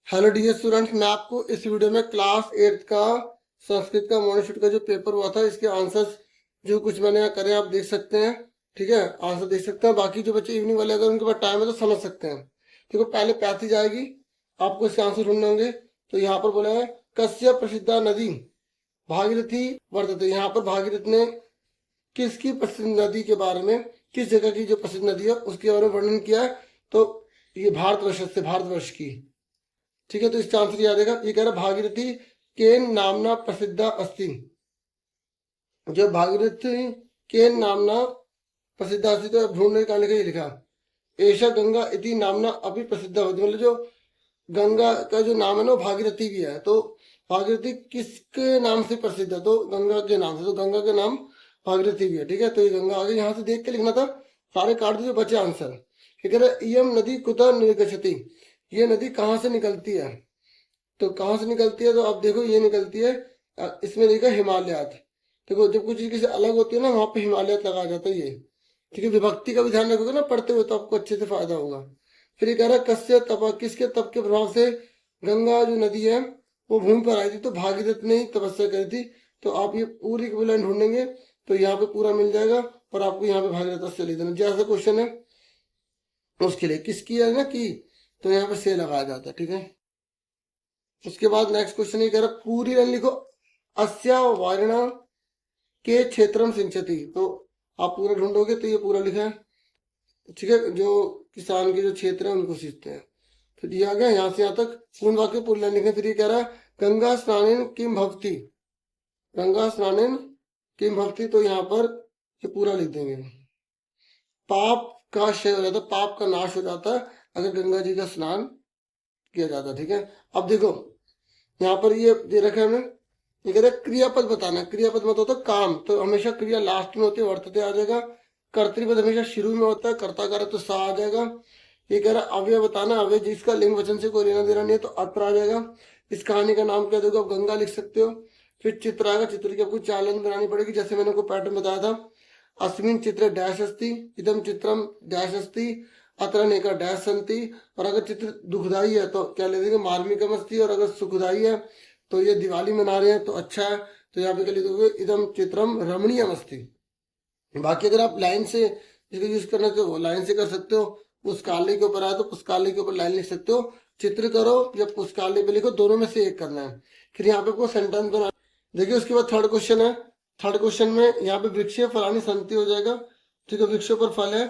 Hello dear students, मैं आपको इस वीडियो में क्लास 8 का संस्कृत का मॉर्निंग शिफ्ट का जो पेपर हुआ था इसके आंसर्स जो कुछ मैंने यहाँ करे आप देख सकते हैं। ठीक है, आंसर देख सकते हैं। बाकी जो बच्चे इवनिंग वाले अगर उनके पास टाइम है तो समझ सकते हैं। देखो पहले पैथी जाएगी, आपको इसके आंसर ढूंढने होंगे। तो यहाँ पर बोला है कस्य प्रसिद्धा नदी भागीरथी वर्तते। यहाँ पर भागीरथ ने किसकी प्रसिद्ध नदी के बारे में, किस जगह की जो प्रसिद्ध नदी है उसके बारे में वर्णन किया है। तो ये भारतवर्ष की। ठीक है, तो इसका आंसर याद आएगा। ये कह रहा भागीरथी केन नामना प्रसिद्ध अस्ति। जो भागीरथी केन नामना प्रसिद्ध अस्ति, तो ढूंढने का लिखा, ये लिखा ऐशा गंगा इति नामना अभी प्रसिद्ध होती। मतलब जो गंगा का जो नाम है ना भागीरथी भी है। तो भागीरथी किसके नाम से प्रसिद्ध है? तो गंगा के नाम से। तो गंगा के नाम भागीरथी भी है। ठीक है, तो ये गंगा आगे यहाँ से देख के लिखना था, सारे काट दीजिए, बचे आंसर। ठीक है, इयम नदी कुतः निर्गछति। ये नदी कहाँ से निकलती है? तो कहाँ से निकलती है? तो आप देखो ये निकलती है, इसमें देखा हिमालयात। देखो जब कुछ चीज से अलग होती है ना वहां पे हिमालयात लगाया जाता है ये। ठीक है, विभक्ति का भी ध्यान रखोगे ना पढ़ते हुए तो आपको अच्छे से फायदा होगा। फिर ये कह रहा है कस्य तप, किसके तप के प्रभाव से गंगा जो नदी है वो भूमि पर आई थी? तो भागीरथ ने ही तपस्या करी थी। तो आप ये पूरी की लाइन ढूंढेंगे तो यहाँ पे पूरा मिल जाएगा। और आपको यहाँ पे भागीरथ से लिख देना, जैसा क्वेश्चन है उसके लिए किसकी है ना की, तो यहाँ पे से लगाया जाता है। ठीक है, उसके बाद नेक्स्ट क्वेश्चन ये कह रहा पूरी लाइन लिखो अस्या वारणा के क्षेत्रम सिंचती। तो आप पूरा ढूंढोगे तो ये पूरा लिखा है। ठीक है, जो किसान के जो क्षेत्र है उनको सींचते हैं। तो दिया गया यहाँ से यहाँ तक पूर्ण वाक्य पूरी लाइन लिखे। फिर ये कह रहा है गंगा स्नानेन किम भवती। गंगा स्नानेन किम भवती, तो यहाँ पर ये पूरा लिख देंगे। पाप का क्षय हो जाता है, पाप का नाश हो जाता है अगर गंगा जी का स्नान किया जाता है। ठीक है, अब देखो यहाँ पर ये दे रखा है हमें, ये कह रहे क्रियापद बताना। क्रियापद मतलब होता है काम, तो हमेशा क्रिया लास्ट में होती है, वर्तते आ जाएगा। कर्तृपद हमेशा शुरू में होता है, कर्ता कार्य तो सा आ जाएगा। ये कह रहा अव्यय बताना, अव्यय जिसका लिंग वचन से कोई लेना देना नहीं है तो अत्र आ जाएगा। इस कहानी का नाम क्या दोगे? आप गंगा लिख सकते हो। फिर चित्र आएगा, चित्र की आपको 4 लाइन बनानी पड़ेगी, जैसे मैंने आपको पैटर्न बताया था। अस्मिन चित्र डैश अस्ति, इदम चित्रम डैश अस्ति, अत्र अनेका डैश संति। और अगर चित्र दुखदाई है तो क्या ले देंगे? मार्मिकम अस्ति। और अगर सुखदाई है तो ये दिवाली मना रहे हैं तो अच्छा है, तो यहाँ पे क्या लिख दोगे? इदम चित्रम रमणीयम अस्ति। बाकी अगर आप लाइन से इसको यूज करना तो लाइन से कर सकते हो। पुस्तकालय के ऊपर आए तो पुस्तकालय के ऊपर लाइन लिख सकते हो। चित्र करो या पुस्तकालय पे लिखो, दोनों में से एक करना है। फिर यहाँ पे आपको सेंटेंस बना। देखिए उसके बाद थर्ड क्वेश्चन है। थर्ड क्वेश्चन में यहाँ पे वृक्ष फलानी संति हो जाएगा। ठीक है, वृक्षों पर फल है।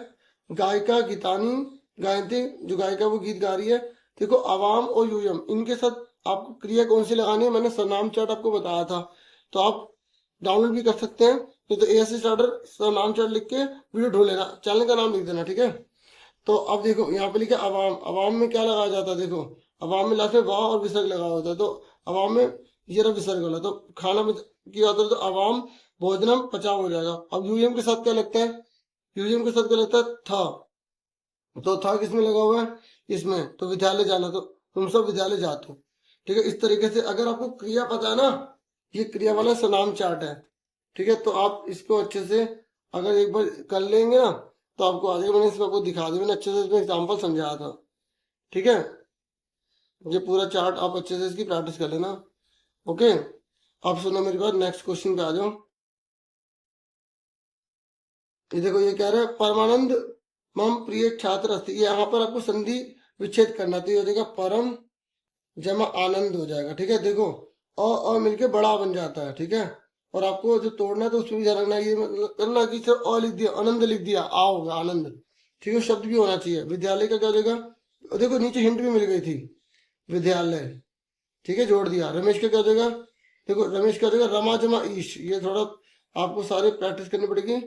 गायिका गीतानी गायते, जो गायिका वो गीत गा रही है। देखो अवाम और यूयम, इनके साथ आपको क्रिया कौन सी लगानी है? मैंने सरनाम चार्ट आपको बताया था, तो आप डाउनलोड भी कर सकते हैं। तो एएससी स्टार्टर सरनाम चार्ट लिख के वीडियो ढूंढ लेना, चैनल का नाम लिख देना। ठीक है, तो अब देखो यहाँ पे लिखा अवाम। अवाम में क्या लगाया जाता है? देखो अवाम में लास्ट में वाह और विसर्ग लगा होता है। तो अवाम में ये रहा विसर्ग वाला, तो खाना में की होता है तो अवाम भोजनम पचाव हो जाएगा। अब यूएम के साथ क्या लगता है? यूएम के साथ क्या लगता है? था। तो था किसमें लगा हुआ है? इसमें। तो विद्यालय जाना, तो तुम सब विद्यालय जाते हो। ठीक है, इस तरीके से अगर आपको क्रिया पता है ना, ये क्रिया वाला सनाम चार्ट है। ठीक है, तो आप इसको अच्छे से अगर एक बार कर लेंगे ना तो आपको आ जाएगा। मैंने इसमें आपको दिखा दिया, मैंने अच्छे से इसमें एग्जाम्पल समझाया था। ठीक है, ये पूरा चार्ट आप अच्छे से इसकी प्रैक्टिस कर लेना। ओके, आप सुनो मेरी बात, नेक्स्ट क्वेश्चन पे आ जाओ। ये देखो ये कह रहा है परमानंद मम प्रिय छात्र अस्ति। यहाँ पर आपको संधि विच्छेद करना, तो ये हो जाएगा परम जमा आनंद हो जाएगा। ठीक है, देखो अ मिलके बड़ा बन जाता है। ठीक है, और आपको जो तोड़ना है तो उसमें भी ध्यान रखना, ये मतलब करना कि सिर्फ अ लिख दिया, आनंद लिख दिया, आ होगा आनंद। ठीक है, शब्द भी होना चाहिए। विद्यालय का क्या हो जाएगा? और देखो नीचे हिंट भी मिल गई थी, विद्यालय। ठीक है, जोड़ दिया। रमेश का क्या हो जाएगा? देखो रमेश का हो जाएगा रमा जमा ईश। ये थोड़ा आपको सारे प्रैक्टिस करनी पड़ेगी।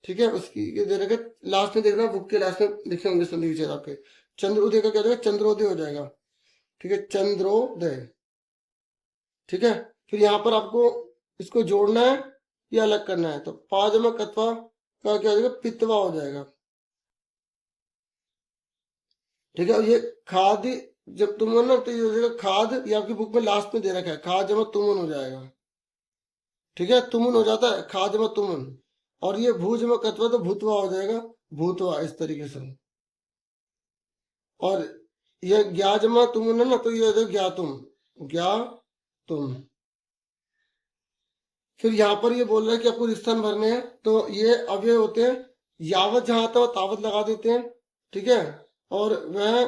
ठीक है, उसकी ये दे रखा लास्ट में देखना, बुक के लास्ट में लिखे होंगे संधि विच्छेद आपके। चंद्रोदय का क्या हो जाएगा? चंद्रोदय हो जाएगा। ठीक है, चंद्रोदय। ठीक है, फिर यहाँ पर आपको इसको जोड़ना है या अलग करना है। तो पाजमा कत्वा का क्या हो जाएगा? पित्वा हो जाएगा। ठीक है, और ये खाद जब तुम ना तो ये हो जाएगा खाद, ये आपकी बुक में लास्ट में दे रखा है, खाद जमा तुमन हो जाएगा। ठीक है, तुमन हो जाता है, खाद जमा तुमन। और ये भू जमा कत्वा तो भूतवा हो जाएगा, भूतवा, इस तरीके से। और ये ज्ञा जमा तुम ना, तो ये हो जाएगा ज्ञा तुम, ज्ञा तुम। फिर यहाँ पर ये बोल रहा है कि आपको स्थान भरने हैं, तो ये अव्यय होते हैं, यावत जहां आता है तावत लगा देते हैं, ठीक है। और वह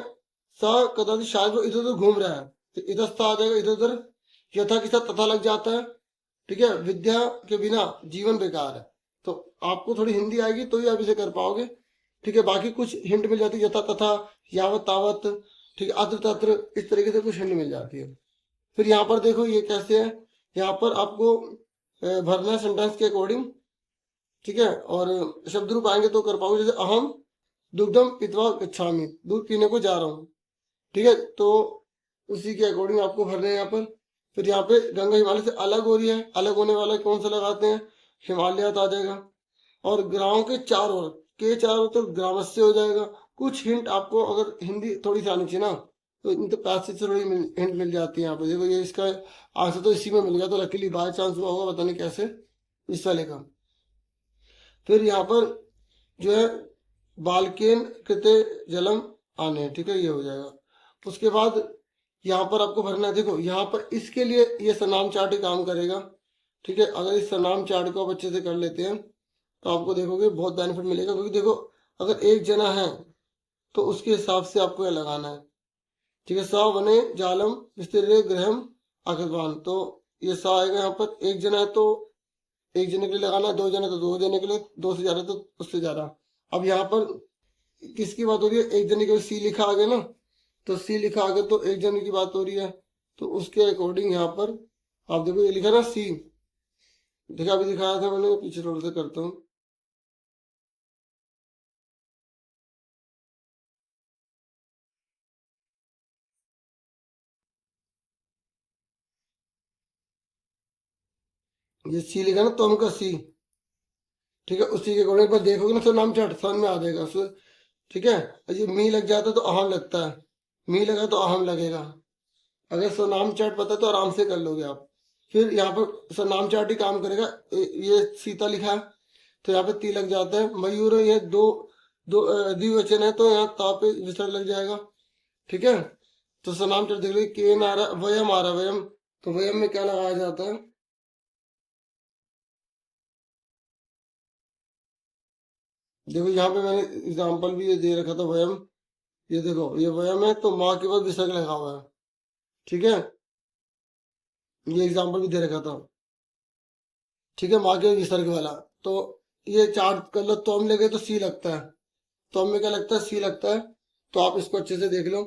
स कदाचित शायद वो इधर उधर घूम रहा है, तो इधर सा आ जाएगा, इधर उधर यथा के साथ तथा लग जाता है, ठीक है। विद्या के बिना जीवन बेकार है, तो आपको थोड़ी हिंदी आएगी तो ही आप इसे कर पाओगे, ठीक है। बाकी कुछ हिंट मिल जाती है, यथा तथा, यावत तावत, ठीक है, अत्र तत्र, इस तरीके से कुछ हिंट मिल जाती है। फिर यहाँ पर देखो ये कैसे है, यहाँ पर आपको भरना है सेंटेंस के अकॉर्डिंग, ठीक है। और शब्द रूप आएंगे तो कर पाओगे, जैसे अहम दुग्धम पित्वा गच्छामि, दूध पीने को जा रहा हूँ, ठीक है। तो उसी के अकॉर्डिंग आपको भरने हैं यहाँ पर। फिर यहाँ पे गंगा हिमालय से अलग हो रही है, अलग होने वाला कौन सा लगाते हैं, हिमालय आ जाएगा। और ग्रामों के चारों ओर, के चारों तो ग्रामस्य हो जाएगा। कुछ हिंट आपको अगर हिंदी थोड़ी सी आनी चाहिए ना, तो इन तो पैसेज से थोड़ी हिंट मिल जाती है यहाँ पे। देखो ये इसका आंसर तो इसी में मिल गया, तो लकीली बाय चांस हुआ होगा, पता नहीं कैसे, इस वाले का। फिर यहाँ पर जो है बालकेन कृते जलम आने, ठीक है, ये हो जाएगा। उसके बाद यहाँ पर आपको भरना है, देखो यहाँ पर इसके लिए ये सरनाम चार्ट ही काम करेगा, ठीक है। अगर इस सरनाम चार्ट को आप अच्छे से कर लेते हैं तो आपको देखोगे बहुत बेनिफिट मिलेगा, क्योंकि देखो अगर एक जना है तो उसके हिसाब से आपको यह लगाना है, ठीक है। सा वने जालम विस्तीर्ण गृहम आकृतवान, तो ये सा आएगा यहाँ पर, एक जना है तो एक जने के लिए लगाना है, दो जने तो दो जने के लिए, दो से ज्यादा तो उससे ज्यादा। अब यहाँ पर किसकी बात हो रही है, एक जने के लिए सी लिखा आ गया ना, तो सी लिखा आ गया तो एक जने की बात हो रही है, तो उसके अकॉर्डिंग यहाँ पर आप देखो ये लिखा ना सी, देखा अभी दिखाया था मैंने, पीछे थोड़ा सा करता हूँ। ये सी लिखा ना, तो हमका सी, ठीक है। उसी के अकॉर्डिंग पर देखोगे ना तो नाम चार्ट समझ में आ जाएगा उसमें, ठीक है। और ये मी लग जाता है तो अहम लगता है, मी लगा तो अहम लगेगा। अगर स्वनाम चार्ट पता है तो आराम से कर लोगे आप। फिर यहाँ पर स्वनाम चार्ट ही काम करेगा। ये सीता लिखा है तो यहाँ पे ती लग जाता है। मयूर ये दो दो द्विवचन है तो यहाँ ता पे विसर्ग लग जाएगा, ठीक है। तो स्वनाम चार्ट देख लो, केन आ रहा, वयम आ रहा, वयम, तो वयम में क्या लगाया जाता है, देखो यहाँ पे मैंने एग्जाम्पल भी ये दे रखा था वयम, ये देखो ये वयम है तो माँ के बाद विसर्ग लगा हुआ है, ठीक है। ये एग्जाम्पल भी दे रखा था, ठीक है, माँ के विसर्ग वाला। तो ये चार्ट कर लो, तो हम ले गए तो सी लगता है, तो हमें क्या लगता है, सी लगता है। तो आप इसको अच्छे से देख लो।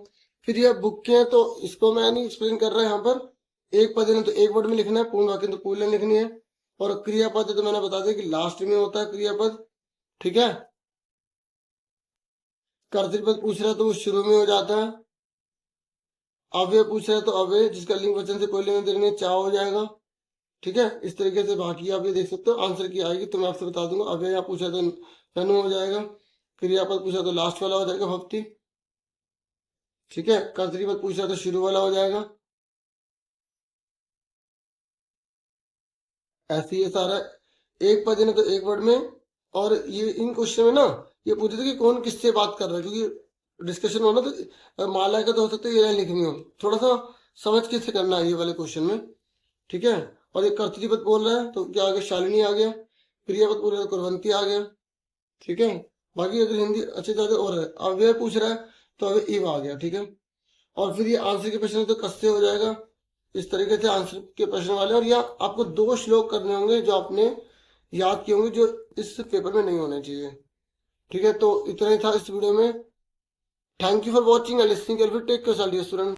फिर ये बुक के हैं तो इसको मैं नहीं एक्सप्लेन कर रहा है यहाँ पर। एक पद है तो एक वर्ड में लिखना है, पूर्ण वाक्य तो पूर्ण लाइन लिखनी है। और क्रियापद है तो मैंने बता दिया कि लास्ट में होता है क्रियापद, ठीक है। कर्तृपद पूछ रहा है तो वो शुरू में हो जाता है। अव्यय पूछ रहा है तो अव्यय जिसका लिंग वचन से कोई लेना देना नहीं, चा हो जाएगा, ठीक है। इस तरीके से बाकी आप ये देख सकते हो। आंसर की आएगी तो मैं आपसे बता दूंगा। अव्यय यहाँ पूछा तो तनु हो जाएगा, क्रियापद पूछा तो लास्ट वाला हो जाएगा भक्ति, ठीक है। कर्तृपद पूछा तो शुरू वाला हो जाएगा। ऐसे ही ये सारा एक पद है ना तो एक वर्ड में। और ये इन क्वेश्चन में ना ये पूछे थे कि कौन किससे बात कर रहा है, क्योंकि डिस्कशन हो ना तो माला का तो हो सकता है ये लाइन लिखनी हो, थोड़ा सा समझ के से करना है ये वाले क्वेश्चन में, ठीक है। और ये कर्तृपद बोल रहा है तो क्या आ गया, शालिनी आ गया। क्रियापद बोल रहा है तो कुरवंती आ गया, ठीक है। बाकी अगर हिंदी अच्छी तरह से और है, अव्यय पूछ रहा है तो अव्यय इव आ गया, ठीक है। और फिर ये आंसर के प्रश्न तो कससे हो जाएगा। इस तरीके से आंसर के प्रश्न वाले। और या आपको दो श्लोक करने होंगे जो आपने याद किए होंगे, जो इस पेपर में नहीं होने चाहिए, ठीक है। तो इतना ही था इस वीडियो में। Thank you for watching and listening. Take care student.